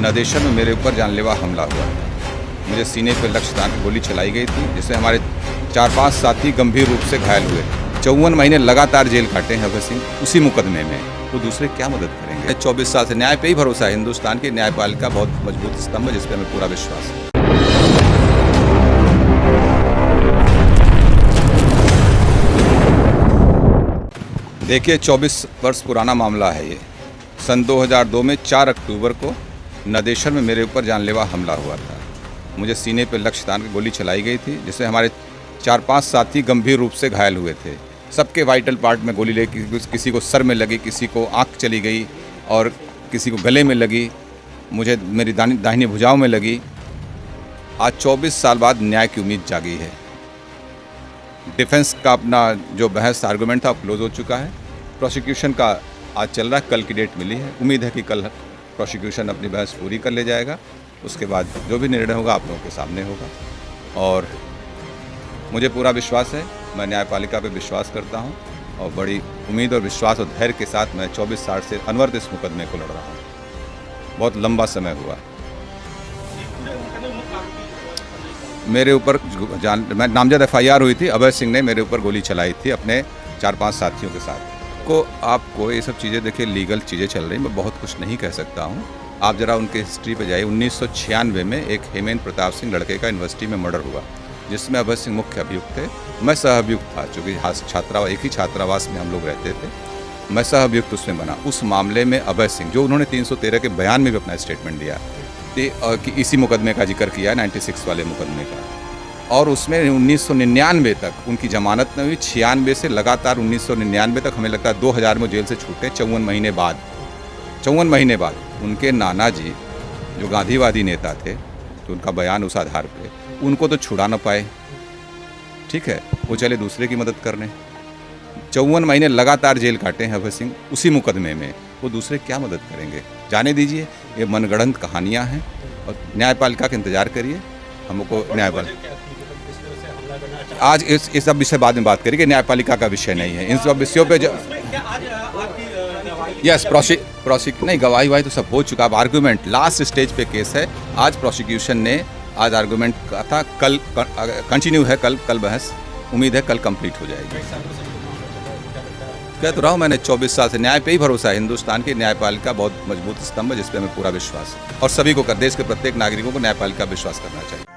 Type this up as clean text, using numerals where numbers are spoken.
नदेशन में मेरे ऊपर जानलेवा हमला हुआ था। मुझे सीने पर लक्ष्य दान गोली चलाई गई थी, जिससे हमारे 4-5 साथी गंभीर रूप से घायल हुए। 54 महीने लगातार जेल काटे हैं अभय सिंह उसी मुकदमे में, तो दूसरे क्या मदद करेंगे। 24 साल से न्याय पे ही भरोसा है। हिंदुस्तान की न्यायपालिका बहुत मजबूत स्तंभ है, जिस पर हमें पूरा विश्वास है। देखिए, 24 वर्ष पुराना मामला है ये। सन 2002 में 4 अक्टूबर को नदेशन में मेरे ऊपर जानलेवा हमला हुआ था। मुझे सीने पर लक्ष्य दान गोली चलाई गई थी, जिससे हमारे 4-5 साथी गंभीर रूप से घायल हुए थे। सबके वाइटल पार्ट में गोली लगी, किसी को सर में लगी, किसी को आँख चली गई और किसी को गले में लगी, मुझे मेरी दाहिनी भुजाओं में लगी। आज 24 साल बाद न्याय की उम्मीद जागी है। डिफेंस का अपना जो बहस आर्गूमेंट था क्लोज हो चुका है। प्रोसिक्यूशन का आज चल रहा है, कल की डेट मिली है। उम्मीद है कि कल प्रोसिक्यूशन अपनी बहस पूरी कर ले जाएगा। उसके बाद जो भी निर्णय होगा आप लोगों के सामने होगा। और मुझे पूरा विश्वास है, मैं न्यायपालिका पे विश्वास करता हूं और बड़ी उम्मीद और विश्वास और धैर्य के साथ मैं 24 साल से अनवरत इस मुकदमे को लड़ रहा हूं। बहुत लंबा समय हुआ। मेरे ऊपर मैं नामजद FIR हुई थी। अभय सिंह ने मेरे ऊपर गोली चलाई थी अपने 4-5 साथियों के साथ। आपको ये सब चीज़ें देखिए, लीगल चीज़ें चल रही, मैं बहुत कुछ नहीं कह सकता हूँ। आप ज़रा उनके हिस्ट्री पे जाइए। 1996 में एक हेमेंद्र प्रताप सिंह लड़के का यूनिवर्सिटी में मर्डर हुआ, जिसमें अभय सिंह मुख्य अभियुक्त थे। मैं सह अभियुक्त था, चूँकि एक ही छात्रावास में हम लोग रहते थे। मैं सह अभियुक्त उसमें बना। उस मामले में अभय सिंह, जो उन्होंने 313 के बयान में भी अपना स्टेटमेंट दिया कि इसी मुकदमे का जिक्र किया, 96 वाले मुकदमे का। और उसमें 1999 तक उनकी जमानत न हुई। 96 से लगातार 1999 तक, हमें लगता है 2000 में जेल से छूटे। 54 महीने बाद उनके नाना जी, जो गांधीवादी नेता थे, तो उनका बयान उस आधार पे, उनको तो छुड़ा न पाए। ठीक है, वो चले दूसरे की मदद करने। 54 महीने लगातार जेल काटे हैं अभय सिंह उसी मुकदमे में, वो दूसरे क्या मदद करेंगे। जाने दीजिए, ये मनगढ़ंत कहानियाँ हैं और न्यायपालिका का इंतजार करिए। हमको न्यायपालिका आज इस सब विषय बाद में बात करेंगे। न्यायपालिका का विषय नहीं है इन सब विषयों पे। यस, नहीं, गवाही वाही तो सब हो चुका। अब आर्गूमेंट लास्ट स्टेज पे केस है। आज प्रोसिक्यूशन ने आज आर्गूमेंट का था, कल कंटिन्यू है। कल बहस, उम्मीद है कल कंप्लीट हो जाएगी। कह तो रहा हूँ, मैंने 24 साल से न्याय पे ही भरोसा है। हिंदुस्तान की न्यायपालिका बहुत मजबूत स्तंभ है, जिस पे हमें पूरा विश्वास है। और सभी को, देश के प्रत्येक नागरिकों को न्यायपालिका विश्वास करना चाहिए।